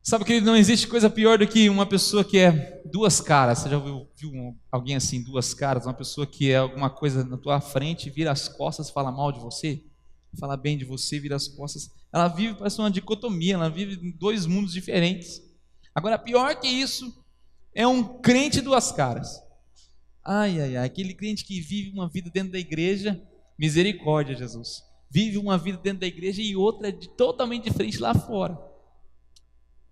Sabe que não existe coisa pior do que uma pessoa que é duas caras. Você já viu alguém assim, duas caras? Uma pessoa que é alguma coisa na tua frente, vira as costas, fala mal de você, fala bem de você, vira as costas. Ela vive, parece uma dicotomia, ela vive em dois mundos diferentes. Agora, pior que isso, é um crente duas caras. Ai, ai, ai, aquele crente que vive uma vida dentro da igreja, misericórdia, Jesus. Vive uma vida dentro da igreja e outra totalmente diferente lá fora.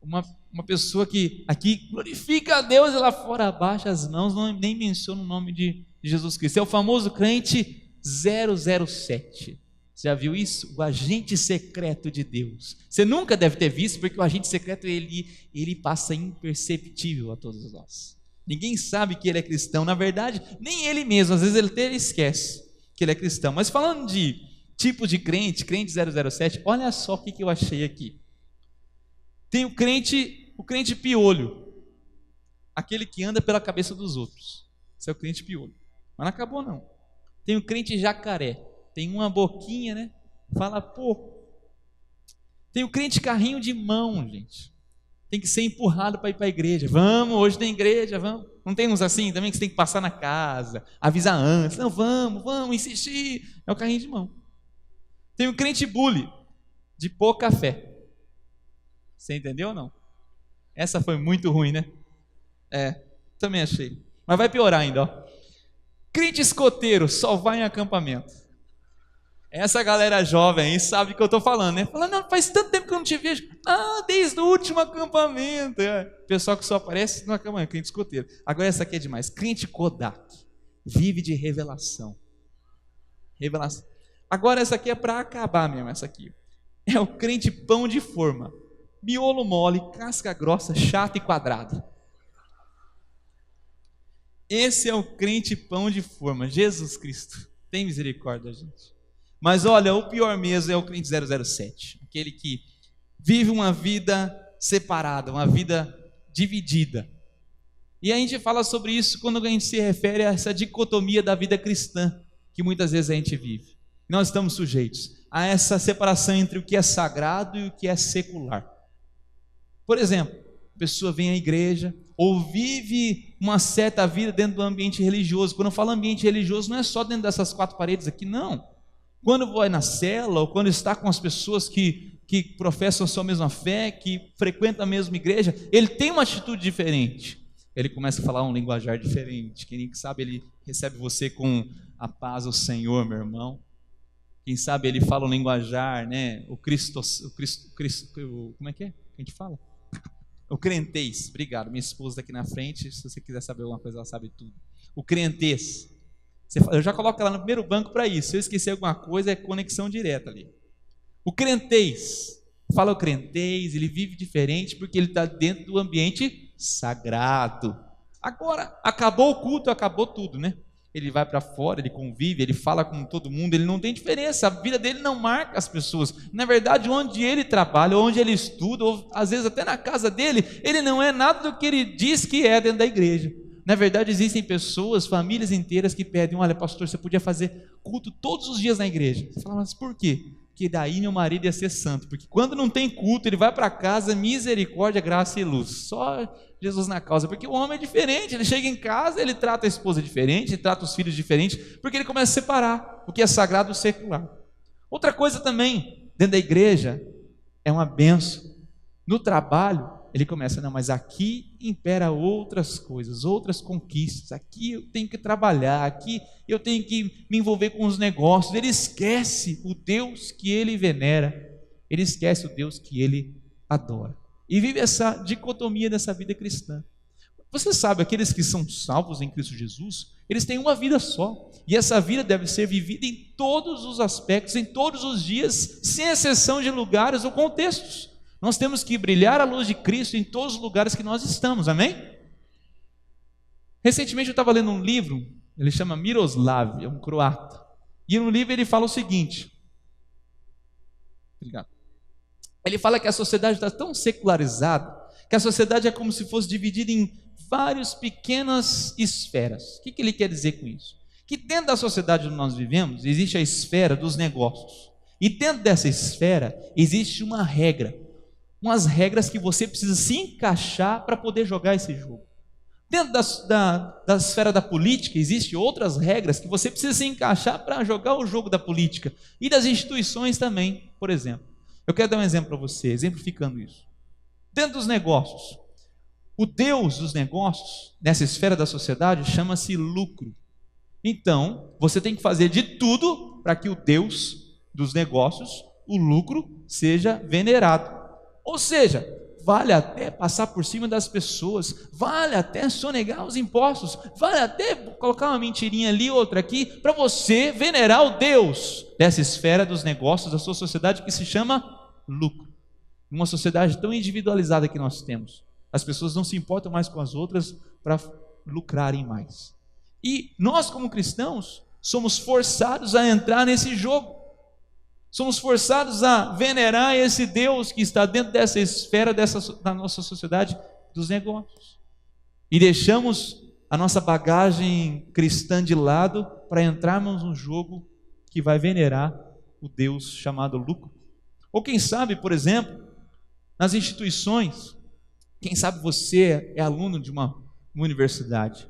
Uma pessoa que aqui glorifica a Deus e lá fora abaixa as mãos, nem menciona o nome de Jesus Cristo. É o famoso crente 007. Você já viu isso? O agente secreto de Deus. Você nunca deve ter visto, porque o agente secreto ele passa imperceptível a todos nós. Ninguém sabe que ele é cristão. Na verdade, nem ele mesmo. Às vezes ele até esquece que ele é cristão. Mas falando de tipo de crente 007, olha só o que eu achei aqui. Tem o crente piolho, aquele que anda pela cabeça dos outros. Esse é o crente piolho. Mas não acabou não. Tem o crente jacaré, tem uma boquinha, né? Fala pouco. Tem o crente carrinho de mão, gente. Tem que ser empurrado para ir para a igreja. Vamos, hoje tem igreja, vamos. Não tem uns assim também que você tem que passar na casa, avisar antes. Não, vamos, insistir. É o carrinho de mão. Tem o crente bully, de pouca fé. Você entendeu ou não? Essa foi muito ruim, né? Também achei. Mas vai piorar ainda, ó. Crente escoteiro, só vai em acampamento. Essa galera jovem aí sabe o que eu estou falando, né? Falando, não, faz tanto tempo que eu não te vejo. Desde o último acampamento. Pessoal que só aparece no acampamento, crente escoteiro. Agora essa aqui é demais. Crente Kodak, vive de revelação. Revelação. Agora essa aqui é para acabar mesmo, essa aqui. É o crente pão de forma. Miolo mole, casca grossa, chato e quadrado. Esse é o crente pão de forma. Jesus Cristo, tem misericórdia da gente. Mas olha, o pior mesmo é o crente 007. Aquele que vive uma vida separada, uma vida dividida. E a gente fala sobre isso quando a gente se refere a essa dicotomia da vida cristã, que muitas vezes a gente vive. Nós estamos sujeitos a essa separação entre o que é sagrado e o que é secular. Por exemplo, a pessoa vem à igreja ou vive uma certa vida dentro do ambiente religioso. Quando eu falo ambiente religioso, não é só dentro dessas quatro paredes aqui, não. Quando vai na cela ou quando está com as pessoas que professam a sua mesma fé, que frequentam a mesma igreja, ele tem uma atitude diferente. Ele começa a falar um linguajar diferente. Quem sabe ele recebe você com a paz do Senhor, meu irmão. Quem sabe ele fala um linguajar, né? Como é que é? A gente fala? O crentez, obrigado, minha esposa está aqui na frente, se você quiser saber alguma coisa, ela sabe tudo. O crentez, eu já coloco ela no primeiro banco para isso, se eu esquecer alguma coisa, é conexão direta ali. O crentez, fala o crentez, ele vive diferente porque ele está dentro do ambiente sagrado. Agora, acabou o culto, acabou tudo, né? Ele vai para fora, ele convive, ele fala com todo mundo, ele não tem diferença, a vida dele não marca as pessoas. Na verdade, onde ele trabalha, onde ele estuda, ou às vezes até na casa dele, ele não é nada do que ele diz que é dentro da igreja. Na verdade, existem pessoas, famílias inteiras que pedem, olha pastor, você podia fazer culto todos os dias na igreja. Você fala, mas por quê? Porque daí meu marido ia ser santo, porque quando não tem culto, ele vai para casa, misericórdia, graça e luz, só Jesus na causa, porque o homem é diferente, ele chega em casa, ele trata a esposa diferente, ele trata os filhos diferente, porque ele começa a separar o que é sagrado do secular. Outra coisa também, dentro da igreja, é uma benção. No trabalho, ele começa, não, mas aqui impera outras coisas, outras conquistas, aqui eu tenho que trabalhar, aqui eu tenho que me envolver com os negócios. Ele esquece o Deus que ele venera, ele esquece o Deus que ele adora. E vive essa dicotomia dessa vida cristã. Você sabe, aqueles que são salvos em Cristo Jesus, eles têm uma vida só, e essa vida deve ser vivida em todos os aspectos, em todos os dias, sem exceção de lugares ou contextos. Nós temos que brilhar a luz de Cristo em todos os lugares que nós estamos, amém? Recentemente eu estava lendo um livro, ele chama Miroslav, é um croata, e no livro ele fala o seguinte, obrigado. Ele fala que a sociedade está tão secularizada, que a sociedade é como se fosse dividida em várias pequenas esferas. O que ele quer dizer com isso? Que dentro da sociedade onde nós vivemos, existe a esfera dos negócios. E dentro dessa esfera, existe uma regra. umas regras que você precisa se encaixar para poder jogar esse jogo. Dentro da esfera da política, existem outras regras que você precisa se encaixar para jogar o jogo da política. E das instituições também, por exemplo. Eu quero dar um exemplo para você, exemplificando isso. Dentro dos negócios, o Deus dos negócios, nessa esfera da sociedade, chama-se lucro. Então, você tem que fazer de tudo para que o Deus dos negócios, o lucro, seja venerado. Ou seja, vale até passar por cima das pessoas, vale até sonegar os impostos, vale até colocar uma mentirinha ali, outra aqui, para você venerar o Deus dessa esfera dos negócios, da sua sociedade, que se chama lucro. Uma sociedade tão individualizada que nós temos, as pessoas não se importam mais com as outras para lucrarem mais. E nós, como cristãos, somos forçados a entrar nesse jogo. Somos forçados a venerar esse Deus que está dentro dessa esfera da nossa sociedade dos negócios. E deixamos a nossa bagagem cristã de lado para entrarmos num jogo que vai venerar o Deus chamado lucro. Ou quem sabe, por exemplo, nas instituições, quem sabe você é aluno de uma universidade.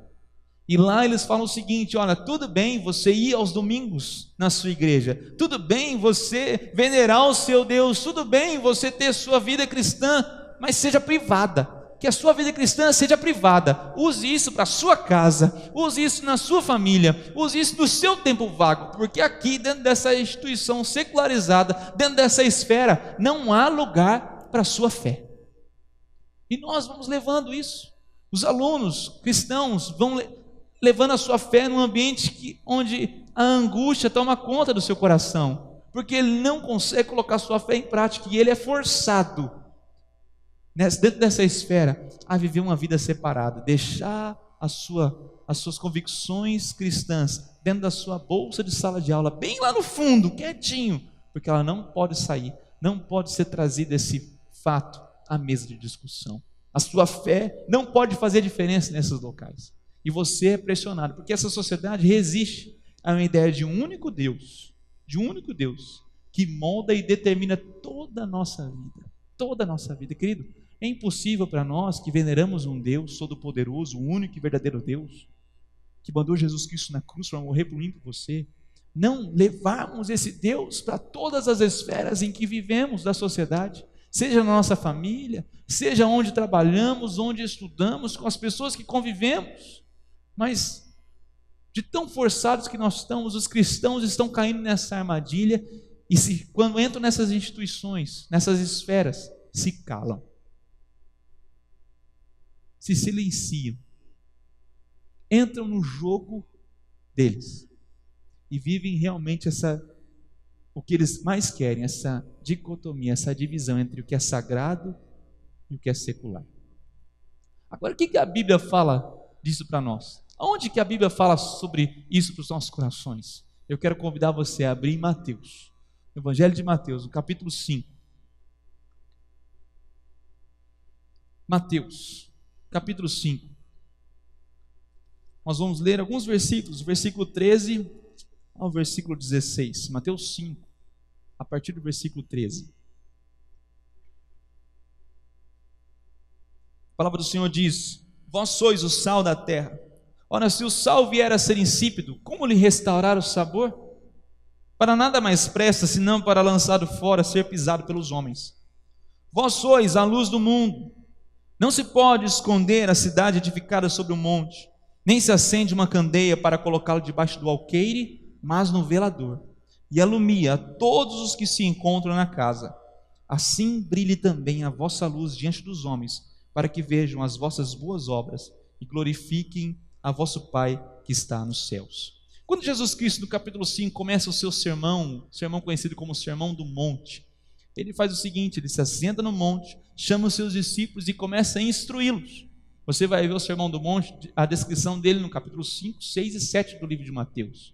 E lá eles falam o seguinte: olha, tudo bem você ir aos domingos na sua igreja, tudo bem você venerar o seu Deus, tudo bem você ter sua vida cristã, mas seja privada, que a sua vida cristã seja privada. Use isso para a sua casa, use isso na sua família, use isso no seu tempo vago, porque aqui dentro dessa instituição secularizada, dentro dessa esfera, não há lugar para a sua fé. E nós vamos levando isso, os alunos cristãos vão levando a sua fé num ambiente onde a angústia toma conta do seu coração, porque ele não consegue colocar sua fé em prática, e ele é forçado, dentro dessa esfera, a viver uma vida separada, deixar as suas convicções cristãs dentro da sua bolsa de sala de aula, bem lá no fundo, quietinho, porque ela não pode sair, não pode ser trazido esse fato à mesa de discussão. A sua fé não pode fazer diferença nesses locais. E você é pressionado, porque essa sociedade resiste a uma ideia de um único Deus, que molda e determina toda a nossa vida, querido. É impossível para nós que veneramos um Deus todo-poderoso, o único e verdadeiro Deus, que mandou Jesus Cristo na cruz para morrer por mim e por você, não levarmos esse Deus para todas as esferas em que vivemos da sociedade, seja na nossa família, seja onde trabalhamos, onde estudamos, com as pessoas que convivemos. Mas, de tão forçados que nós estamos, os cristãos estão caindo nessa armadilha, e quando entram nessas instituições, nessas esferas, se calam, se silenciam, entram no jogo deles, e vivem realmente o que eles mais querem, essa dicotomia, essa divisão entre o que é sagrado e o que é secular. Agora, o que a Bíblia fala disso para nós? Onde que a Bíblia fala sobre isso para os nossos corações? Eu quero convidar você a abrir em Mateus, no Evangelho de Mateus, no capítulo 5. Mateus, capítulo 5. Nós vamos ler alguns versículos, versículo 13 ao versículo 16. Mateus 5, a partir do versículo 13. A palavra do Senhor diz: vós sois o sal da terra. Ora, se o sal vier a ser insípido, como lhe restaurar o sabor? Para nada mais presta, senão para lançado fora, ser pisado pelos homens. Vós sois a luz do mundo. Não se pode esconder a cidade edificada sobre um monte, nem se acende uma candeia para colocá-la debaixo do alqueire, mas no velador, e alumia a todos os que se encontram na casa. Assim brilhe também a vossa luz diante dos homens, para que vejam as vossas boas obras e glorifiquem a vosso Pai que está nos céus. Quando Jesus Cristo, no capítulo 5, começa o seu sermão conhecido como Sermão do Monte, ele faz o seguinte: ele se assenta no monte, chama os seus discípulos e começa a instruí-los. Você vai ver o Sermão do Monte, a descrição dele no capítulo 5, 6 e 7 do livro de Mateus.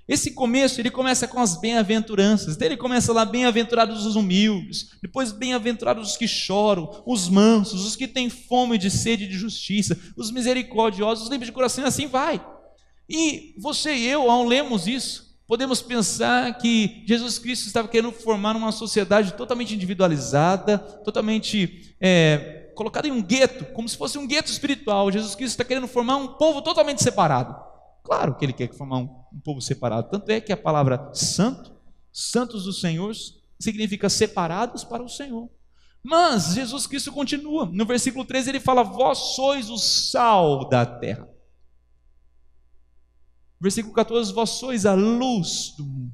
Esse começo, ele começa com as bem-aventuranças. Então ele começa lá: bem-aventurados os humildes, depois bem-aventurados os que choram, os mansos, os que têm fome de sede de justiça, os misericordiosos, os limpos de coração, e assim vai. E você e eu, ao lermos isso, Podemos pensar que Jesus Cristo estava querendo formar uma sociedade totalmente individualizada, totalmente colocada em um gueto, como se fosse um gueto espiritual. Jesus Cristo está querendo formar um povo totalmente separado. Claro que Ele quer formar um povo separado. Tanto é que a palavra santo, santos do Senhor, significa separados para o Senhor. Mas Jesus Cristo continua. No versículo 13 Ele fala: vós sois o sal da terra. Versículo 14, vós sois a luz do mundo.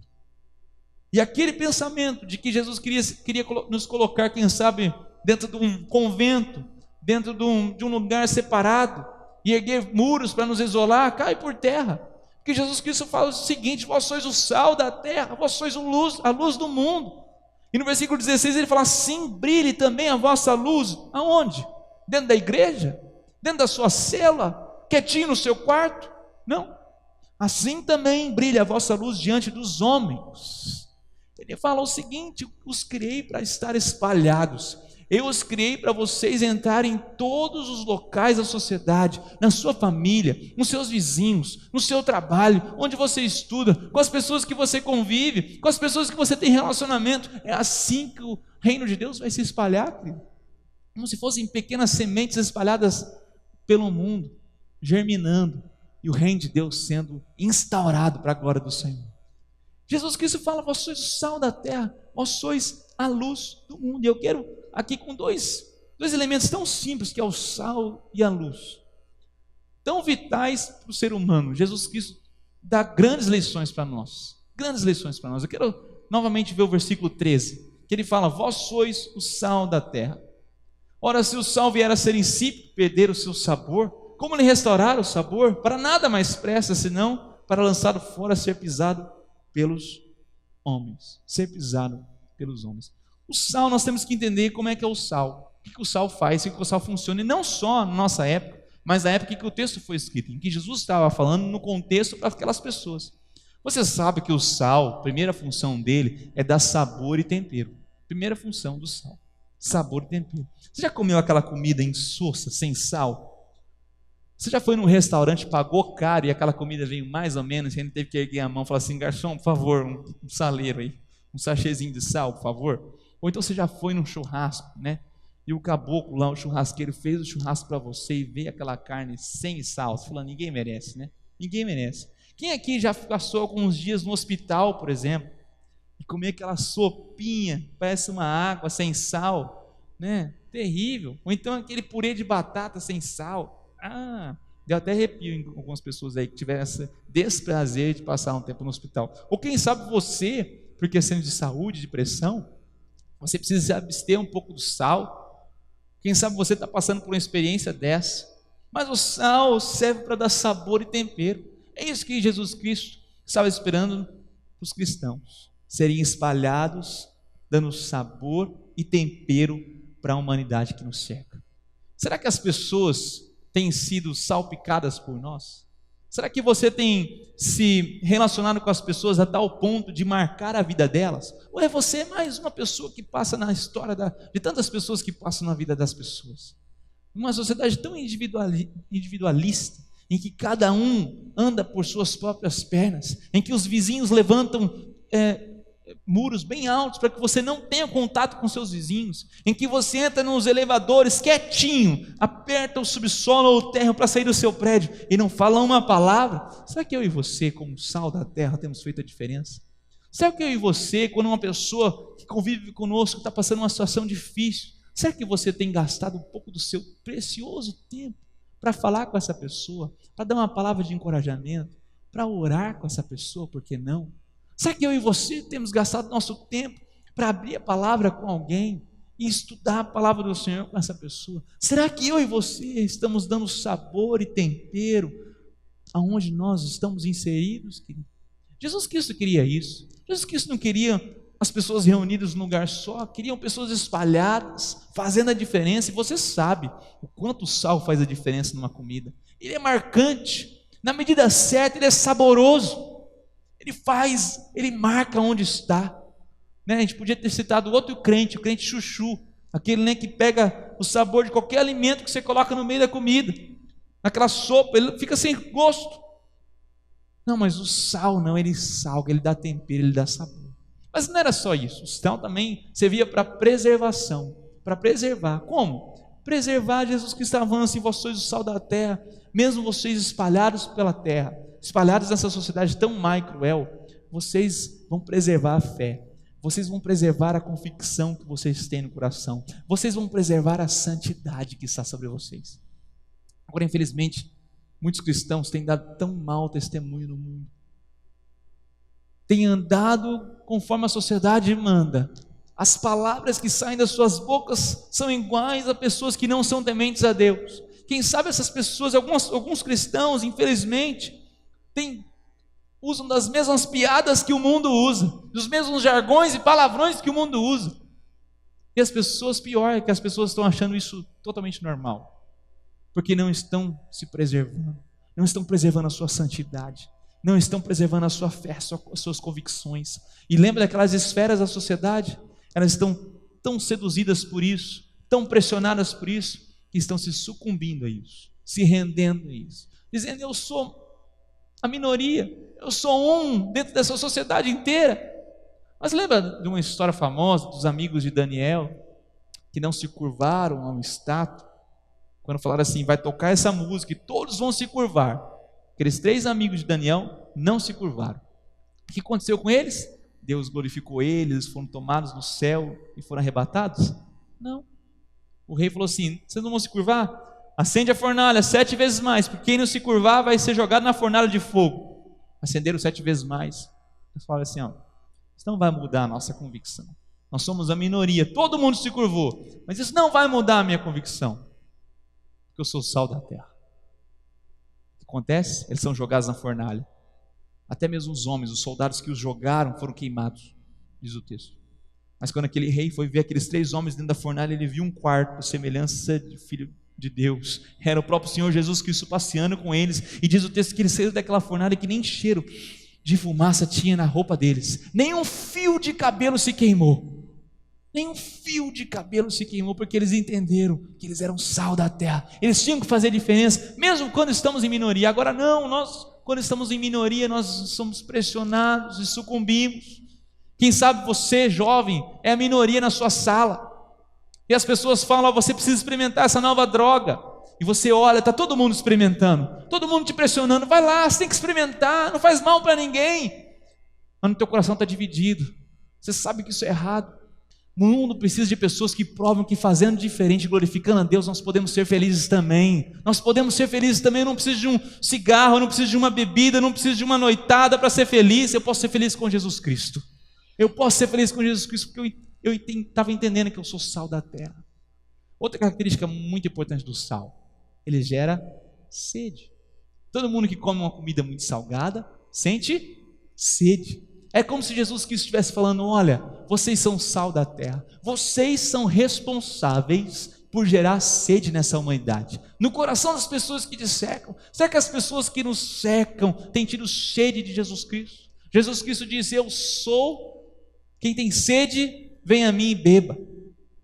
E aquele pensamento de que Jesus queria nos colocar, quem sabe, dentro de um convento, dentro de um lugar separado, e erguer muros para nos isolar, cai por terra. Porque Jesus Cristo fala o seguinte: vós sois o sal da terra, vós sois a luz do mundo. E no versículo 16 ele fala: assim brilhe também a vossa luz. Aonde? Dentro da igreja? Dentro da sua cela? Quietinho no seu quarto? Não. Assim também brilha a vossa luz diante dos homens. Ele fala o seguinte: eu os criei para estar espalhados. Eu os criei para vocês entrarem em todos os locais da sociedade, na sua família, nos seus vizinhos, no seu trabalho, onde você estuda, com as pessoas que você convive, com as pessoas que você tem relacionamento. É assim que o reino de Deus vai se espalhar, querido. Como se fossem pequenas sementes espalhadas pelo mundo, germinando, e o reino de Deus sendo instaurado para a glória do Senhor. Jesus Cristo fala: vós sois o sal da terra, vós sois a luz do mundo. E eu quero aqui com dois elementos tão simples, que é o sal e a luz, tão vitais para o ser humano. Jesus Cristo dá grandes lições para nós, grandes lições para nós. Eu quero novamente ver o versículo 13, que ele fala: vós sois o sal da terra. Ora, se o sal vier a ser insípido, perder o seu sabor, como lhe restaurar o sabor? Para nada mais presta, senão para lançado fora, ser pisado pelos homens. Ser pisado pelos homens. O sal, nós temos que entender como é que é o sal. O que o sal faz, o que o sal funciona. E não só na nossa época, mas na época em que o texto foi escrito, em que Jesus estava falando no contexto para aquelas pessoas. Você sabe que o sal, a primeira função dele é dar sabor e tempero. Primeira função do sal: sabor e tempero. Você já comeu aquela comida insossa, sem sal? Você já foi num restaurante, pagou caro e aquela comida veio mais ou menos, e ainda teve que erguer a mão e falar assim: garçom, por favor, um saleiro aí, um sachêzinho de sal, por favor? Ou então você já foi num churrasco, né? E o caboclo lá, o churrasqueiro, fez o churrasco para você e veio aquela carne sem sal. Você falou: ninguém merece, né? Ninguém merece. Quem aqui já passou alguns dias no hospital, por exemplo, e comeu aquela sopinha, parece uma água sem sal, né? Terrível. Ou então aquele purê de batata sem sal. Deu até arrepio em algumas pessoas aí que tiveram esse desprazer de passar um tempo no hospital. Ou quem sabe você, por questões de saúde, de pressão, você precisa se abster um pouco do sal. Quem sabe você está passando por uma experiência dessa. Mas o sal serve para dar sabor e tempero. É isso que Jesus Cristo estava esperando para os cristãos, serem espalhados, dando sabor e tempero para a humanidade que nos cerca. Será que as pessoas têm sido salpicadas por nós? Será que você tem se relacionado com as pessoas a tal ponto de marcar a vida delas? Ou é você mais uma pessoa que passa na história de tantas pessoas que passam na vida das pessoas? Uma sociedade tão individualista, em que cada um anda por suas próprias pernas, em que os vizinhos levantam muros bem altos para que você não tenha contato com seus vizinhos, em que você entra nos elevadores quietinho, aperta o subsolo ou o térreo para sair do seu prédio e não fala uma palavra. Será que eu e você, como sal da terra, temos feito a diferença? Será que eu e você, quando uma pessoa que convive conosco está passando uma situação difícil, será que você tem gastado um pouco do seu precioso tempo para falar com essa pessoa, para dar uma palavra de encorajamento, para orar com essa pessoa, por que não? Será que eu e você temos gastado nosso tempo para abrir a palavra com alguém e estudar a palavra do Senhor com essa pessoa? Será que eu e você estamos dando sabor e tempero aonde nós estamos inseridos, querido? Jesus Cristo queria isso. Jesus Cristo não queria as pessoas reunidas num lugar só, queriam pessoas espalhadas, fazendo a diferença. E você sabe o quanto o sal faz a diferença numa comida. Ele é marcante, na medida certa, ele é saboroso. Ele marca onde está, né? A gente podia ter citado outro crente, o crente chuchu, aquele, né, que pega o sabor de qualquer alimento que você coloca no meio da comida, naquela sopa, ele fica sem gosto. Não, mas o sal não, ele salga, ele dá tempero, ele dá sabor. Mas não era só isso, o sal também servia para preservação, para preservar. Como? Preservar. Jesus Cristo avança, e vós sois o sal da terra, mesmo vocês espalhados pela terra, espalhados nessa sociedade tão má e cruel, vocês vão preservar a fé, vocês vão preservar a convicção que vocês têm no coração, vocês vão preservar a santidade que está sobre vocês. Agora, infelizmente, muitos cristãos têm dado tão mau testemunho no mundo, têm andado conforme a sociedade manda. As palavras que saem das suas bocas são iguais a pessoas que não são tementes a Deus. Quem sabe essas pessoas, alguns cristãos, infelizmente, usam das mesmas piadas que o mundo usa, dos mesmos jargões e palavrões que o mundo usa. E as pessoas, pior é que as pessoas estão achando isso totalmente normal, porque não estão se preservando, não estão preservando a sua santidade, não estão preservando a sua fé, as suas convicções. E lembra daquelas esferas da sociedade? Elas estão tão seduzidas por isso, tão pressionadas por isso, que estão se sucumbindo a isso, se rendendo a isso, dizendo: eu sou a minoria, eu sou um dentro dessa sociedade inteira. Mas lembra de uma história famosa dos amigos de Daniel, que não se curvaram ao estátua, quando falaram assim: vai tocar essa música e todos vão se curvar. Aqueles 3 amigos de Daniel não se curvaram. O que aconteceu com eles? Deus glorificou eles, foram tomados no céu e foram arrebatados? Não. O rei falou assim: vocês não vão se curvar? Acende a fornalha 7 vezes mais, porque quem não se curvar vai ser jogado na fornalha de fogo. Acenderam 7 vezes mais. Eles falaram assim: isso não vai mudar a nossa convicção. Nós somos a minoria, todo mundo se curvou, mas isso não vai mudar a minha convicção, porque eu sou o sal da terra. O que acontece? Eles são jogados na fornalha. Até mesmo os homens, os soldados que os jogaram, foram queimados, diz o texto. Mas quando aquele rei foi ver aqueles 3 homens dentro da fornalha, ele viu um quarto, semelhança de filho de Deus. Era o próprio Senhor Jesus Cristo passeando com eles. E diz o texto que eles saíram daquela fornalha que nem cheiro de fumaça tinha na roupa deles, nem um fio de cabelo se queimou. Nem um fio de cabelo se queimou, porque eles entenderam que eles eram sal da terra. Eles tinham que fazer diferença, mesmo quando estamos em minoria. Agora não, quando estamos em minoria, nós somos pressionados e sucumbimos. Quem sabe você, jovem, é a minoria na sua sala, e as pessoas falam: você precisa experimentar essa nova droga, e você olha, está todo mundo experimentando, todo mundo te pressionando: vai lá, você tem que experimentar, não faz mal para ninguém. Mas no teu coração está dividido, você sabe que isso é errado. O mundo precisa de pessoas que provam que fazendo diferente, glorificando a Deus, nós podemos ser felizes também. Nós podemos ser felizes também. Eu não preciso de um cigarro, eu não preciso de uma bebida, eu não preciso de uma noitada para ser feliz. Eu posso ser feliz com Jesus Cristo. Eu posso ser feliz com Jesus Cristo porque eu estava entendendo que eu sou sal da terra. Outra característica muito importante do sal: ele gera sede. Todo mundo que come uma comida muito salgada sente sede. É como se Jesus Cristo estivesse falando: olha, vocês são sal da terra, vocês são responsáveis por gerar sede nessa humanidade, no coração das pessoas que te cercam. Será que as pessoas que nos cercam têm tido sede de Jesus Cristo? Jesus Cristo disse: eu sou, quem tem sede, vem a mim e beba.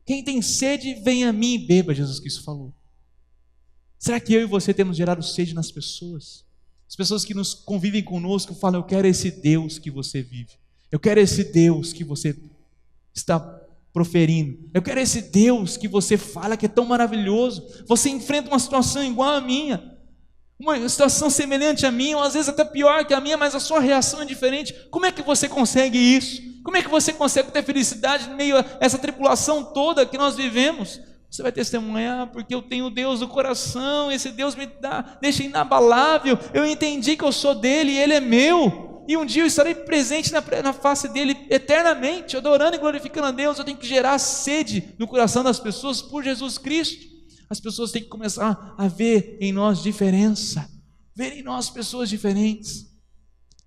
Quem tem sede, vem a mim e beba, Jesus Cristo falou. Será que eu e você temos gerado sede nas pessoas? As pessoas que nos convivem conosco falam: eu quero esse Deus que você vive, eu quero esse Deus que você está proferindo, eu quero esse Deus que você fala que é tão maravilhoso. Você enfrenta uma situação igual à minha, uma situação semelhante à minha, ou às vezes até pior que a minha, mas a sua reação é diferente. Como é que você consegue isso? Como é que você consegue ter felicidade em meio a essa tribulação toda que nós vivemos? Você vai testemunhar: porque eu tenho Deus no coração, esse Deus me deixa inabalável, eu entendi que eu sou dele e ele é meu, e um dia eu estarei presente na face dele eternamente, adorando e glorificando a Deus. Eu tenho que gerar sede no coração das pessoas por Jesus Cristo. As pessoas têm que começar a ver em nós diferença, ver em nós pessoas diferentes.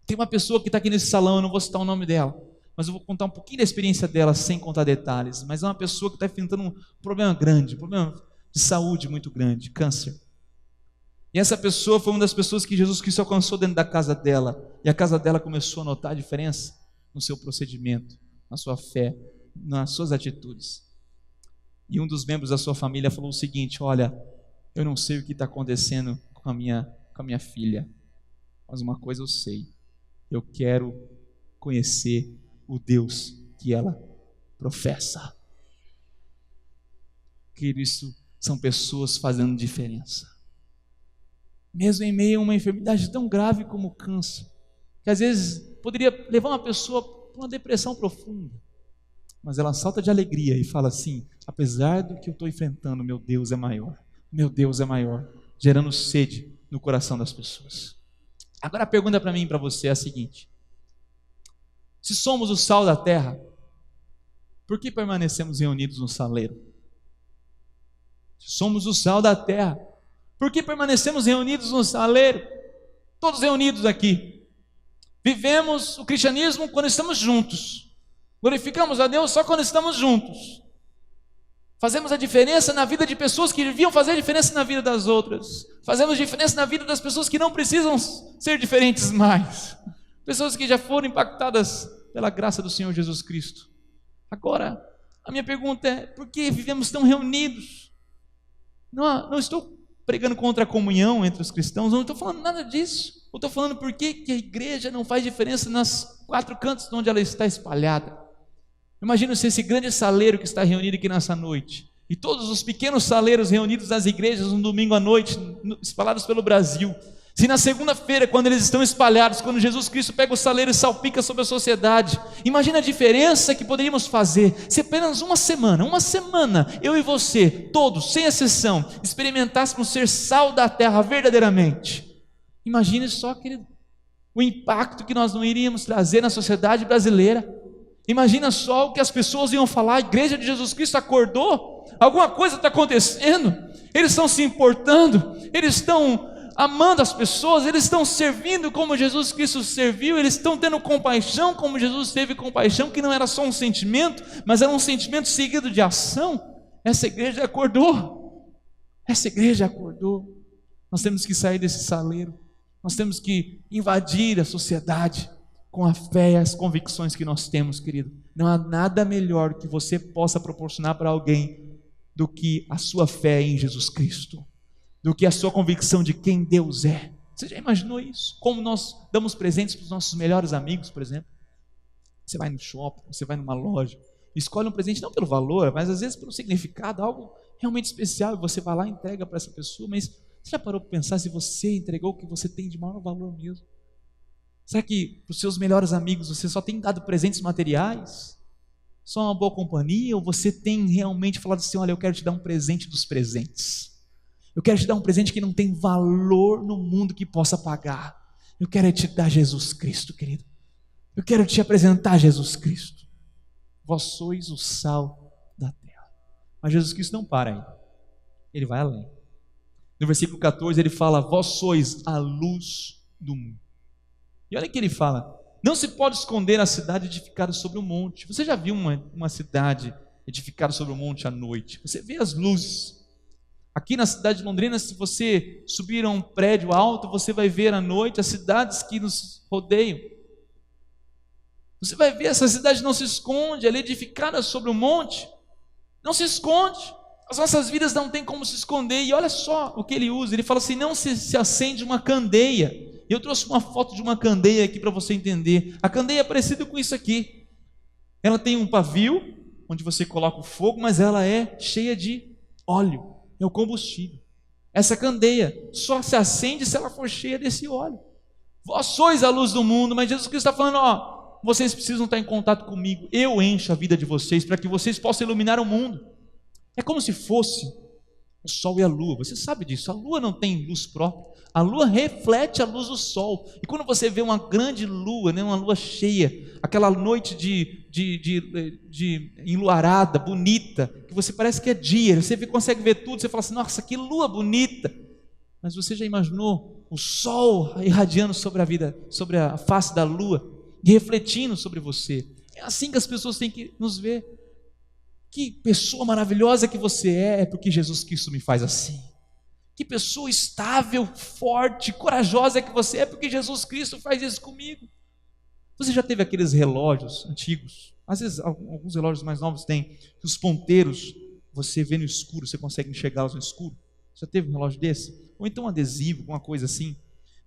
Tem uma pessoa que está aqui nesse salão, eu não vou citar o nome dela, mas eu vou contar um pouquinho da experiência dela sem contar detalhes. Mas é uma pessoa que está enfrentando um problema grande, um problema de saúde muito grande, câncer. E essa pessoa foi uma das pessoas que Jesus Cristo alcançou dentro da casa dela, e a casa dela começou a notar a diferença no seu procedimento, na sua fé, nas suas atitudes. E um dos membros da sua família falou o seguinte: olha, eu não sei o que está acontecendo com a minha filha. Mas uma coisa eu sei, eu quero conhecer o Deus que ela professa. Querido, isso são pessoas fazendo diferença. Mesmo em meio a uma enfermidade tão grave como o câncer, que às vezes poderia levar uma pessoa para uma depressão profunda, mas ela salta de alegria e fala assim: apesar do que eu estou enfrentando, meu Deus é maior, meu Deus é maior, gerando sede no coração das pessoas. Agora a pergunta para mim e para você é a seguinte: se somos o sal da terra, por que permanecemos reunidos no saleiro? Se somos o sal da terra, por que permanecemos reunidos no saleiro? Todos reunidos aqui. Vivemos o cristianismo quando estamos juntos. Glorificamos a Deus só quando estamos juntos. Fazemos a diferença na vida de pessoas que deviam fazer a diferença na vida das outras. Fazemos diferença na vida das pessoas que não precisam ser diferentes mais. Pessoas que já foram impactadas pela graça do Senhor Jesus Cristo. Agora, a minha pergunta é: por que vivemos tão reunidos? Não estou pregando contra a comunhão entre os cristãos, não estou falando nada disso. Eu estou falando por que a igreja não faz diferença nas 4 cantos onde ela está espalhada. Imagina se esse grande saleiro que está reunido aqui nessa noite, e todos os pequenos saleiros reunidos nas igrejas no domingo à noite, espalhados pelo Brasil, se na segunda-feira, quando eles estão espalhados, quando Jesus Cristo pega o saleiro e salpica sobre a sociedade, imagina a diferença que poderíamos fazer se apenas uma semana, eu e você, todos, sem exceção, experimentássemos ser sal da terra verdadeiramente. Imagine só, querido, o impacto que nós não iríamos trazer na sociedade brasileira. Imagina só o que as pessoas iam falar: a igreja de Jesus Cristo acordou, alguma coisa está acontecendo, eles estão se importando, eles estão amando as pessoas, eles estão servindo como Jesus Cristo serviu, eles estão tendo compaixão como Jesus teve compaixão, que não era só um sentimento, mas era um sentimento seguido de ação. Essa igreja acordou, nós temos que sair desse saleiro, nós temos que invadir a sociedade com a fé e as convicções que nós temos, querido. Não há nada melhor que você possa proporcionar para alguém do que a sua fé em Jesus Cristo, do que a sua convicção de quem Deus é. Você já imaginou isso? Como nós damos presentes para os nossos melhores amigos, por exemplo? Você vai no shopping, você vai numa loja, escolhe um presente não pelo valor, mas às vezes pelo significado, algo realmente especial, e você vai lá e entrega para essa pessoa. Mas você já parou para pensar se você entregou o que você tem de maior valor mesmo? Será que para os seus melhores amigos você só tem dado presentes materiais? Só uma boa companhia? Ou você tem realmente falado assim: olha, eu quero te dar um presente dos presentes, eu quero te dar um presente que não tem valor no mundo que possa pagar, eu quero te dar Jesus Cristo, querido, eu quero te apresentar Jesus Cristo. Vós sois o sal da terra. Mas Jesus Cristo não para aí, ele vai além. No versículo 14 ele fala: vós sois a luz do mundo. E olha que ele fala: não se pode esconder a cidade edificada sobre o monte. Você já viu uma cidade edificada sobre o monte à noite? Você vê as luzes. Aqui na cidade de Londrina, se você subir a um prédio alto, você vai ver à noite as cidades que nos rodeiam. Você vai ver, essa cidade não se esconde, ela é edificada sobre o monte, não se esconde. As nossas vidas não tem como se esconder. E olha só o que ele usa, ele fala assim: não se acende uma candeia. Eu trouxe uma foto de uma candeia aqui para você entender. A candeia é parecida com isso aqui. Ela tem um pavio onde você coloca o fogo, mas ela é cheia de óleo, é o combustível. Essa candeia só se acende se ela for cheia desse óleo. Vós sois a luz do mundo. Mas Jesus Cristo está falando: ó, vocês precisam estar em contato comigo, eu encho a vida de vocês para que vocês possam iluminar o mundo. É como se fosse o sol e a lua. Você sabe disso, a lua não tem luz própria, a lua reflete a luz do sol. E quando você vê uma grande lua, uma lua cheia, aquela noite de enluarada, bonita, que você parece que é dia, você consegue ver tudo, você fala assim: nossa, que lua bonita. Mas você já imaginou o sol irradiando sobre a vida, sobre a face da lua e refletindo sobre você? É assim que as pessoas têm que nos ver. Que pessoa maravilhosa que você é porque Jesus Cristo me faz assim. Que pessoa estável, forte, corajosa que você é porque Jesus Cristo faz isso comigo. Você já teve aqueles relógios antigos? Às vezes alguns relógios mais novos têm, que os ponteiros você vê no escuro, você consegue enxergá-los no escuro. Já teve um relógio desse? Ou então um adesivo, alguma coisa assim.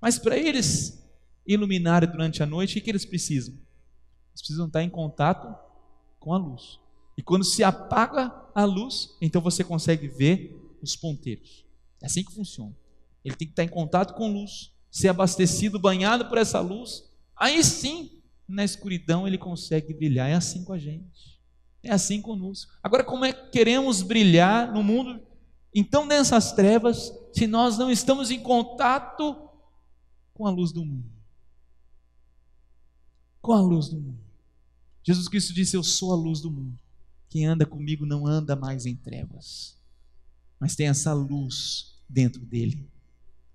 Mas para eles iluminar durante a noite, o que eles precisam? Eles precisam estar em contato com a luz. E quando se apaga a luz, então você consegue ver os ponteiros. É assim que funciona. Ele tem que estar em contato com luz, ser abastecido, banhado por essa luz. Aí sim, na escuridão ele consegue brilhar. É assim com a gente. É assim conosco. Agora, como é que queremos brilhar no mundo então dessas trevas, se nós não estamos em contato com a luz do mundo? Com a luz do mundo. Jesus Cristo disse: eu sou a luz do mundo. Quem anda comigo não anda mais em trevas, mas tem essa luz dentro dele,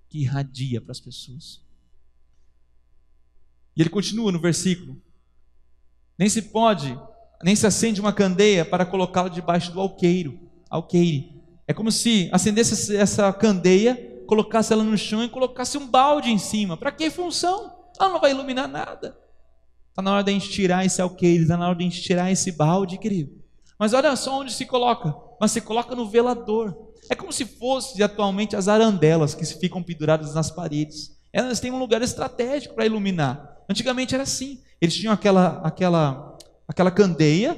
que irradia para as pessoas. E ele continua no versículo: nem se acende uma candeia para colocá-la debaixo do alqueire. É como se acendesse essa candeia, colocasse ela no chão e colocasse um balde em cima. Para que função? Ela não vai iluminar nada. Está na hora de a gente tirar esse alqueire, está na hora de a gente tirar esse balde, querido. Mas olha só onde se coloca. Mas se coloca no velador. É como se fosse atualmente as arandelas que ficam penduradas nas paredes. Elas têm um lugar estratégico para iluminar. Antigamente era assim. Eles tinham aquela candeia.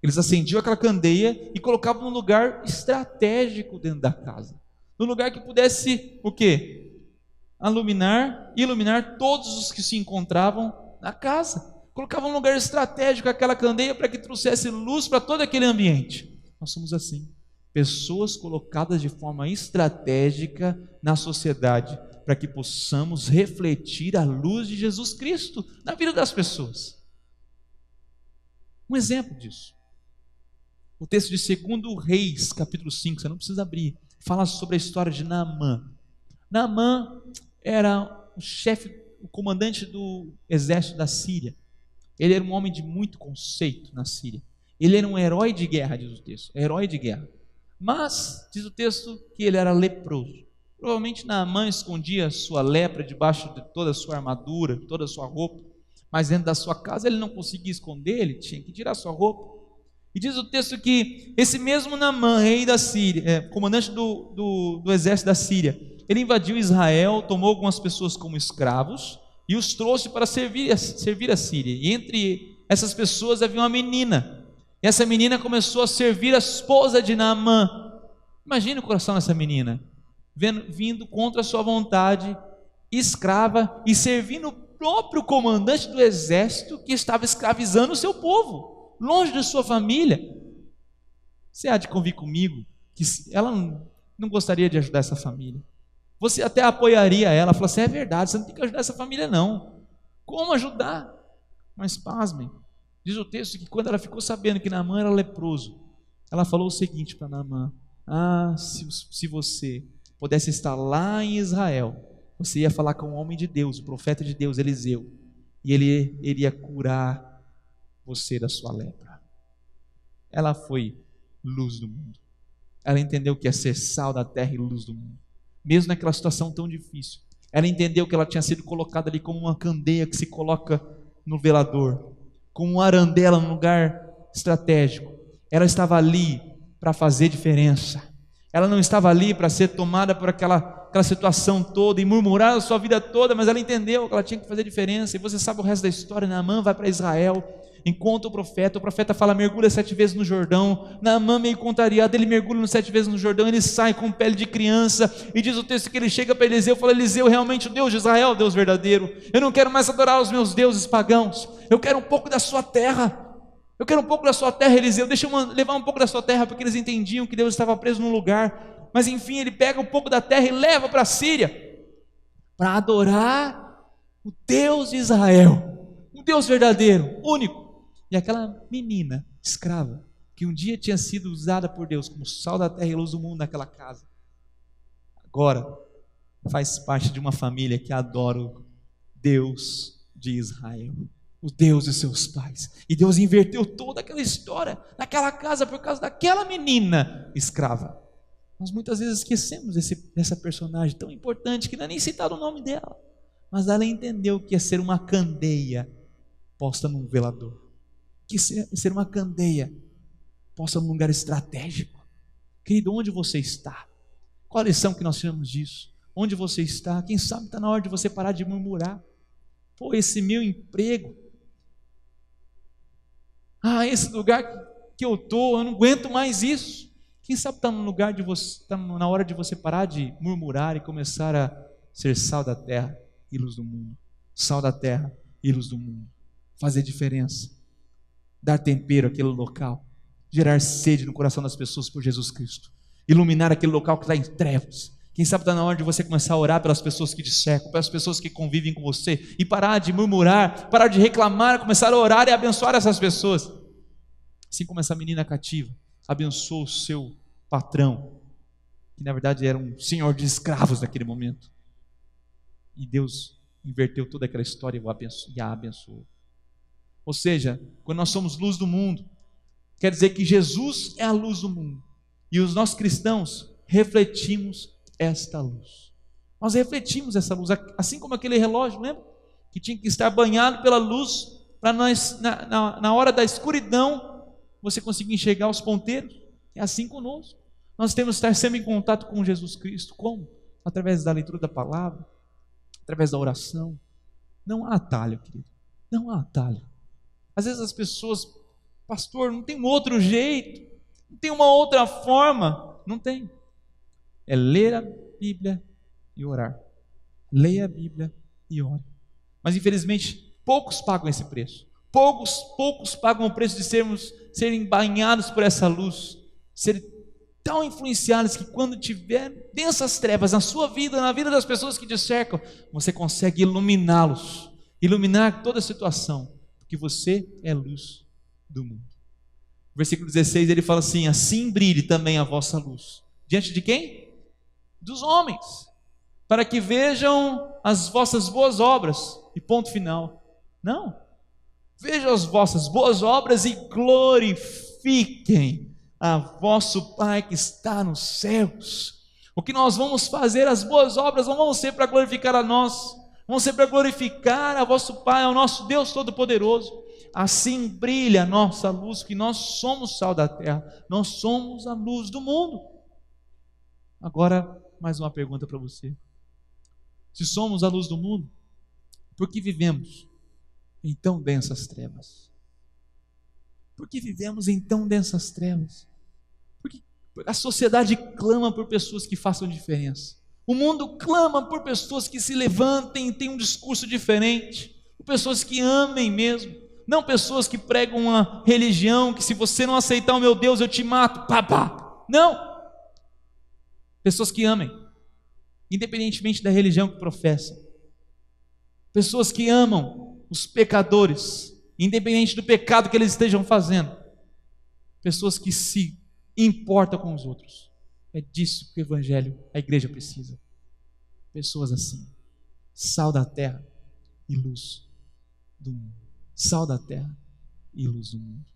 Eles acendiam aquela candeia e colocavam num lugar estratégico dentro da casa. Num lugar que pudesse o quê? Iluminar todos os que se encontravam na casa. Colocava um lugar estratégico aquela candeia para que trouxesse luz para todo aquele ambiente. Nós somos assim, pessoas colocadas de forma estratégica na sociedade, para que possamos refletir a luz de Jesus Cristo na vida das pessoas. Um exemplo disso, o texto de 2 Reis, capítulo 5, você não precisa abrir, fala sobre a história de Naamã. Naamã era o comandante do exército da Síria. Ele era um homem de muito conceito na Síria. Ele era um herói de guerra, diz o texto, herói de guerra. Mas, diz o texto, que ele era leproso. Provavelmente Naamã escondia a sua lepra debaixo de toda a sua armadura, toda a sua roupa. Mas dentro da sua casa ele não conseguia esconder, ele tinha que tirar a sua roupa. E diz o texto que esse mesmo Naamã, rei da Síria, comandante do exército da Síria, ele invadiu Israel, tomou algumas pessoas como escravos e os trouxe para servir a Síria. E entre essas pessoas havia uma menina. E essa menina começou a servir a esposa de Naamã. Imagine o coração dessa menina, vindo contra a sua vontade, escrava, e servindo o próprio comandante do exército que estava escravizando o seu povo, longe de sua família. Você há de convir comigo que ela não gostaria de ajudar essa família. Você até apoiaria ela, falou assim: é verdade, você não tem que ajudar essa família não. Como ajudar? Mas pasmem, diz o texto que quando ela ficou sabendo que Naamã era leproso, ela falou o seguinte para Naamã: se você pudesse estar lá em Israel, você ia falar com o homem de Deus, o profeta de Deus, Eliseu, e ele iria curar você da sua lepra. Ela foi luz do mundo. Ela entendeu que é ser sal da terra e luz do mundo. Mesmo naquela situação tão difícil, ela entendeu que ela tinha sido colocada ali como uma candeia que se coloca no velador, como uma arandela num lugar estratégico. Ela estava ali para fazer diferença. Ela não estava ali para ser tomada por aquela situação toda e murmurar a sua vida toda, mas ela entendeu que ela tinha que fazer diferença. E você sabe o resto da história. Naamã vai para Israel, encontra o profeta fala: mergulha 7 vezes no Jordão. Naamã, meio contrariado, ele mergulha 7 vezes no Jordão, ele sai com pele de criança, e diz o texto que ele chega para Eliseu e fala: Eliseu, realmente o Deus de Israel é o Deus verdadeiro, eu não quero mais adorar os meus deuses pagãos, eu quero um pouco da sua terra. Eu quero um pouco da sua terra, Eliseu, deixa eu levar um pouco da sua terra, porque eles entendiam que Deus estava preso num lugar. Mas enfim, ele pega um pouco da terra e leva para a Síria, para adorar o Deus de Israel, um Deus verdadeiro, único. E aquela menina escrava, que um dia tinha sido usada por Deus como sal da terra e luz do mundo naquela casa, agora faz parte de uma família que adora o Deus de Israel, o Deus de seus pais. E Deus inverteu toda aquela história naquela casa por causa daquela menina escrava. Nós muitas vezes esquecemos dessa personagem tão importante, que não é nem citado o nome dela, mas ela entendeu que é ser uma candeia posta num velador, que ser uma candeia posta num lugar estratégico. Querido, onde você está? Qual a lição que nós tiramos disso? Onde você está? Quem sabe está na hora de você parar de murmurar. Pô, esse meu emprego, esse lugar que eu não aguento mais isso. Quem sabe está no lugar de você, está na hora de você parar de murmurar e começar a ser sal da terra e luz do mundo. Sal da terra e luz do mundo. Fazer diferença. Dar tempero àquele local. Gerar sede no coração das pessoas por Jesus Cristo. Iluminar aquele local que está em trevas. Quem sabe está na hora de você começar a orar pelas pessoas que te cercam, pelas pessoas que convivem com você, e parar de murmurar, parar de reclamar, começar a orar e abençoar essas pessoas. Assim como essa menina cativa abençoou o seu patrão, que na verdade era um senhor de escravos naquele momento, e Deus inverteu toda aquela história e a abençoou. Ou seja, quando nós somos luz do mundo, quer dizer que Jesus é a luz do mundo, e os nós cristãos refletimos esta luz. Nós refletimos essa luz, assim como aquele relógio, lembra? Que tinha que estar banhado pela luz, para nós, na hora da escuridão, você conseguir enxergar os ponteiros. É assim conosco. Nós temos que estar sempre em contato com Jesus Cristo. Como? Através da leitura da palavra, através da oração. Não há atalho, querido. Não há atalho. Às vezes as pessoas, pastor, não tem um outro jeito, não tem uma outra forma. Não tem. É ler a Bíblia e orar. Leia a Bíblia e ore. Mas infelizmente, poucos pagam esse preço. Poucos pagam o preço de serem banhados por essa luz, serem tão influenciados que quando tiver densas trevas na sua vida, na vida das pessoas que te cercam, você consegue iluminá-los, iluminar toda a situação, porque você é luz do mundo. Versículo 16, ele fala assim: assim brilhe também a vossa luz. Diante de quem? Dos homens, para que vejam as vossas boas obras, e ponto final. Não, vejam as vossas boas obras e glorifiquem a vosso Pai que está nos céus. O que nós vamos fazer, as boas obras, não vão ser para glorificar a nós, vão ser para glorificar a vosso Pai, ao nosso Deus Todo-Poderoso. Assim brilha a nossa luz, que nós somos sal da terra, nós somos a luz do mundo. Agora, mais uma pergunta para você: se somos a luz do mundo, por que vivemos em tão densas trevas? Por que vivemos em tão densas trevas? Porque a sociedade clama por pessoas que façam diferença. O mundo clama por pessoas que se levantem e tenham um discurso diferente, por pessoas que amem mesmo, não pessoas que pregam uma religião que se você não aceitar o meu Deus eu te mato, papá. Não. Pessoas que amem, independentemente da religião que professam. Pessoas que amam os pecadores, independente do pecado que eles estejam fazendo. Pessoas que se importam com os outros. É disso que o Evangelho, a igreja precisa. Pessoas assim, sal da terra e luz do mundo. Sal da terra e luz do mundo.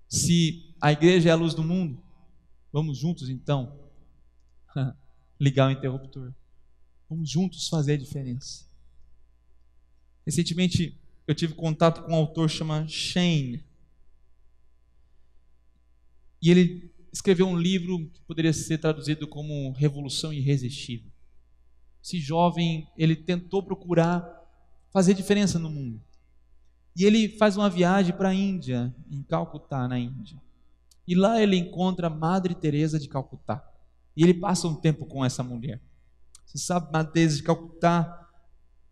Se a igreja é a luz do mundo, vamos juntos então ligar o interruptor. Vamos juntos fazer a diferença. Recentemente eu tive contato com um autor chamado Shane. E ele escreveu um livro que poderia ser traduzido como Revolução Irresistível. Esse jovem, ele tentou procurar fazer diferença no mundo. E ele faz uma viagem para a Índia, em Calcutá, na Índia. E lá ele encontra Madre Teresa de Calcutá. E ele passa um tempo com essa mulher. Você sabe, Madre Teresa de Calcutá,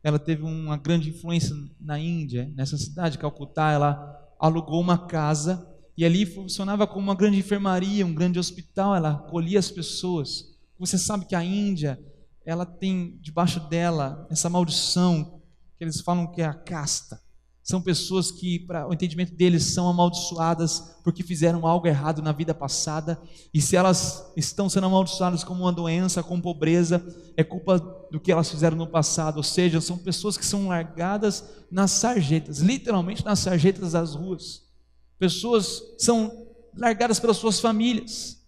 ela teve uma grande influência na Índia. Nessa cidade de Calcutá, ela alugou uma casa e ali funcionava como uma grande enfermaria, um grande hospital. Ela acolhia as pessoas. Você sabe que a Índia, ela tem debaixo dela essa maldição que eles falam que é a casta. São pessoas que, para o entendimento deles, são amaldiçoadas porque fizeram algo errado na vida passada, e se elas estão sendo amaldiçoadas com uma doença, com pobreza, é culpa do que elas fizeram no passado. Ou seja, são pessoas que são largadas nas sarjetas, literalmente nas sarjetas das ruas. Pessoas são largadas pelas suas famílias,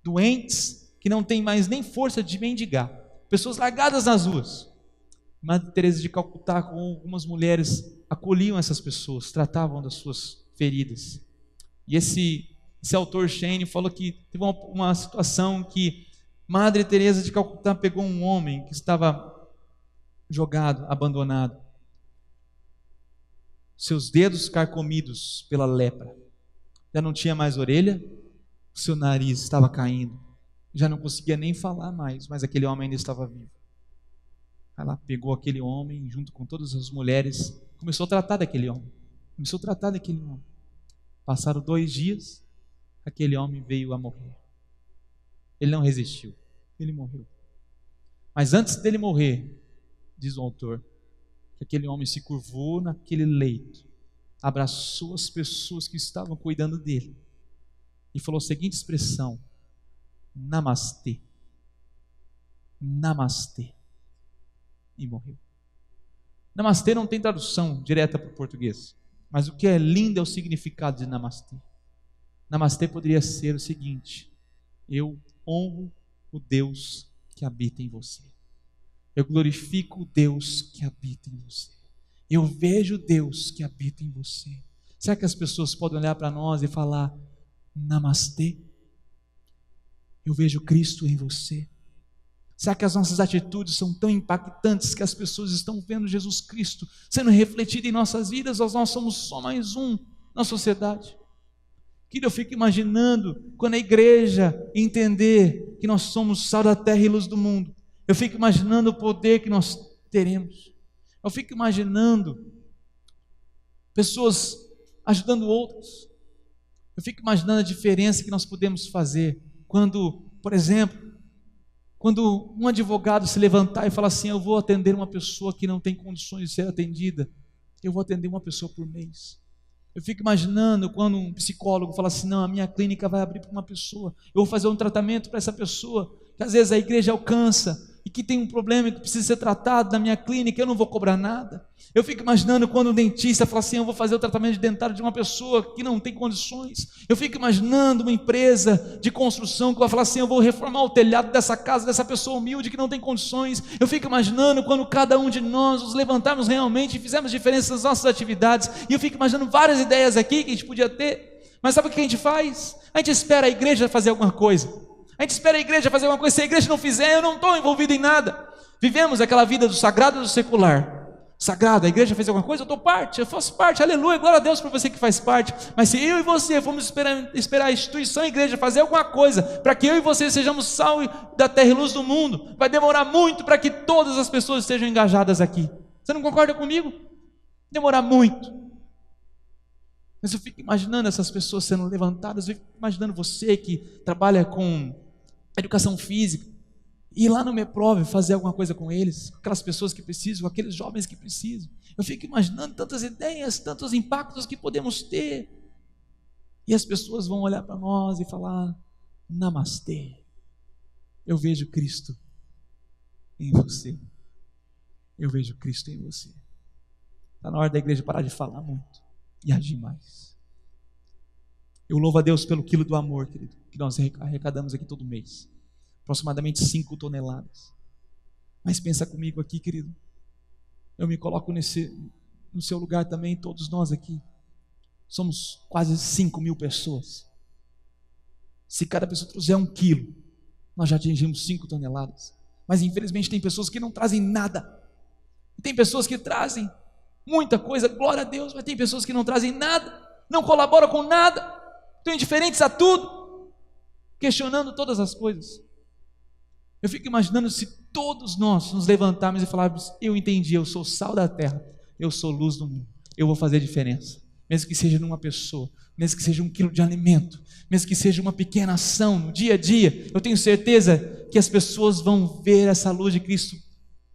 doentes, que não têm mais nem força de mendigar, pessoas largadas nas ruas. Madre Teresa de Calcutá, com algumas mulheres, acolhiam essas pessoas, tratavam das suas feridas. E esse autor Shane falou que teve uma situação que Madre Teresa de Calcutá pegou um homem que estava jogado, abandonado. Seus dedos carcomidos pela lepra. Já não tinha mais orelha, o seu nariz estava caindo. Já não conseguia nem falar mais, mas aquele homem ainda estava vivo. Ela pegou aquele homem, junto com todas as mulheres, começou a tratar daquele homem. Passaram 2 dias, aquele homem veio a morrer. Ele não resistiu, ele morreu. Mas antes dele morrer, diz o autor, que aquele homem se curvou naquele leito, abraçou as pessoas que estavam cuidando dele e falou a seguinte expressão: namastê, namastê, e morreu. Namastê não tem tradução direta para o português, mas o que é lindo é o significado de namastê. Namastê poderia ser o seguinte: eu honro o Deus que habita em você. Eu glorifico o Deus que habita em você. Eu vejo o Deus que habita em você. Será que as pessoas podem olhar para nós e falar: namastê? Eu vejo Cristo em você. Será que as nossas atitudes são tão impactantes que as pessoas estão vendo Jesus Cristo sendo refletido em nossas vidas, ou nós somos só mais um na sociedade? Que eu fico imaginando quando a igreja entender que nós somos sal da terra e luz do mundo. Eu fico imaginando o poder que nós teremos. Eu fico imaginando pessoas ajudando outras. Eu fico imaginando a diferença que nós podemos fazer quando, por exemplo, quando um advogado se levantar e falar assim: eu vou atender uma pessoa que não tem condições de ser atendida, eu vou atender uma pessoa por mês. Eu fico imaginando quando um psicólogo fala assim: não, a minha clínica vai abrir para uma pessoa, eu vou fazer um tratamento para essa pessoa, que às vezes a igreja alcança, e que tem um problema que precisa ser tratado na minha clínica, eu não vou cobrar nada. Eu fico imaginando quando um dentista fala assim: eu vou fazer o tratamento de dentário de uma pessoa que não tem condições. Eu fico imaginando uma empresa de construção que vai falar assim: eu vou reformar o telhado dessa casa, dessa pessoa humilde que não tem condições. Eu fico imaginando quando cada um de nós nos levantarmos realmente e fizermos diferença nas nossas atividades. E eu fico imaginando várias ideias aqui que a gente podia ter. Mas sabe o que a gente faz? A gente espera a igreja fazer alguma coisa. A gente espera a igreja fazer alguma coisa. Se a igreja não fizer, eu não estou envolvido em nada. Vivemos aquela vida do sagrado e do secular. Sagrado, a igreja fez alguma coisa, eu estou parte, eu faço parte, aleluia, glória a Deus por você que faz parte. Mas se eu e você formos esperar a instituição, a igreja fazer alguma coisa, para que eu e você sejamos sal da terra e luz do mundo, vai demorar muito para que todas as pessoas estejam engajadas aqui. Você não concorda comigo? Demorar muito. Mas eu fico imaginando essas pessoas sendo levantadas, eu fico imaginando você que trabalha com educação física, ir lá no Meprov fazer alguma coisa com eles, com aquelas pessoas que precisam, com aqueles jovens que precisam. Eu fico imaginando tantas ideias, tantos impactos que podemos ter, e as pessoas vão olhar para nós e falar: namastê, eu vejo Cristo em você, eu vejo Cristo em você. Está na hora da igreja parar de falar muito e agir mais. Eu louvo a Deus pelo quilo do amor, querido, que nós arrecadamos aqui todo mês, aproximadamente 5 toneladas. Mas pensa comigo aqui, querido, eu me coloco no seu lugar também. Todos nós aqui somos quase 5.000 pessoas. Se cada pessoa trouxer 1 quilo, nós já atingimos 5 toneladas. Mas infelizmente tem pessoas que não trazem nada, e tem pessoas que trazem muita coisa, glória a Deus, mas tem pessoas que não trazem nada, não colaboram com nada, estão indiferentes a tudo, questionando todas as coisas. Eu fico imaginando se todos nós nos levantarmos e falarmos: eu entendi, eu sou sal da terra, eu sou luz do mundo, eu vou fazer diferença, mesmo que seja numa pessoa, mesmo que seja 1 quilo de alimento, mesmo que seja uma pequena ação no dia a dia. Eu tenho certeza que as pessoas vão ver essa luz de Cristo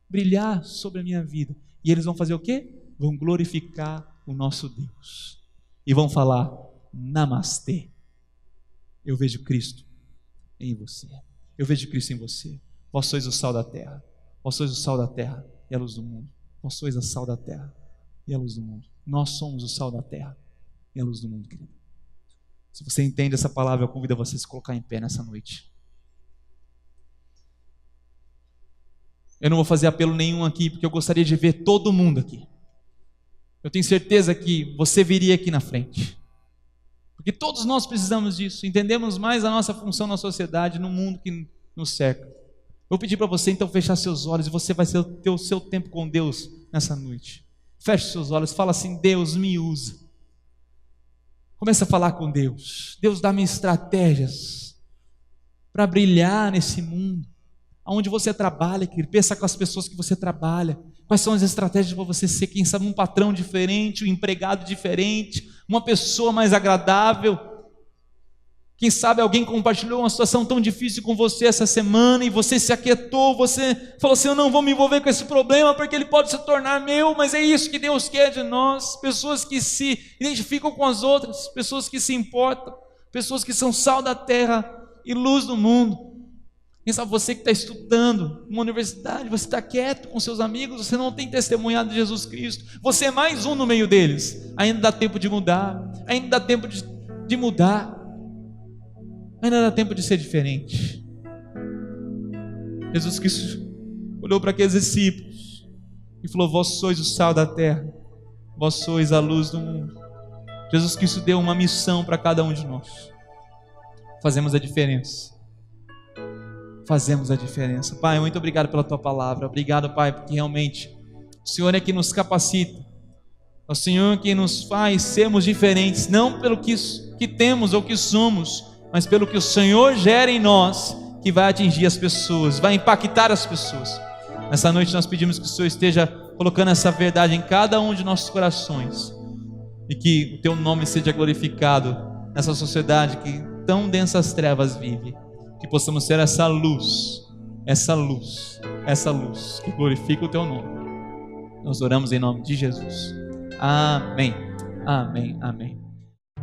brilhar sobre a minha vida, e eles vão fazer o quê? Vão glorificar o nosso Deus, e vão falar: namastê, eu vejo Cristo em você. Eu vejo Cristo em você. Vós sois o sal da terra. Vós sois o sal da terra e a luz do mundo. Vós sois a sal da terra e a luz do mundo. Nós somos o sal da terra e a luz do mundo, querido. Se você entende essa palavra, eu convido você a se colocar em pé nessa noite. Eu não vou fazer apelo nenhum aqui, porque eu gostaria de ver todo mundo aqui. Eu tenho certeza que você viria aqui na frente, porque todos nós precisamos disso. Entendemos mais a nossa função na sociedade, no mundo que nos cerca. vou pedir para você então fechar seus olhos e você vai ter o seu tempo com Deus nessa noite. Feche seus olhos, fala assim: Deus, me usa. Começa a falar com Deus. Deus, dá-me estratégias para brilhar nesse mundo. Aonde você trabalha, querido, pensa com as pessoas que você trabalha. Quais são as estratégias para você ser, quem sabe, um patrão diferente, um empregado diferente, uma pessoa mais agradável. Quem sabe alguém compartilhou uma situação tão difícil com você essa semana e você se aquietou, você falou assim: eu não vou me envolver com esse problema porque ele pode se tornar meu, mas é isso que Deus quer de nós. Pessoas que se identificam com as outras, pessoas que se importam, pessoas que são sal da terra e luz do mundo. Quem sabe você que está estudando numa universidade, você está quieto com seus amigos, você não tem testemunhado de Jesus Cristo, você é mais um no meio deles. Ainda dá tempo de mudar, ainda dá tempo de mudar, ainda dá tempo de ser diferente. Jesus Cristo olhou para aqueles discípulos e falou: vós sois o sal da terra, vós sois a luz do mundo. Jesus Cristo deu uma missão para cada um de nós. Fazemos a diferença. Fazemos a diferença. Pai, muito obrigado pela Tua palavra. Obrigado, Pai, porque realmente o Senhor é que nos capacita. É o Senhor que nos faz sermos diferentes, não pelo que temos ou que somos, mas pelo que o Senhor gera em nós, que vai atingir as pessoas, vai impactar as pessoas. Nessa noite nós pedimos que o Senhor esteja colocando essa verdade em cada um de nossos corações, e que o Teu nome seja glorificado nessa sociedade que tão densas trevas vive. Que possamos ser essa luz que glorifica o Teu nome. Nós oramos em nome de Jesus. Amém, amém, amém.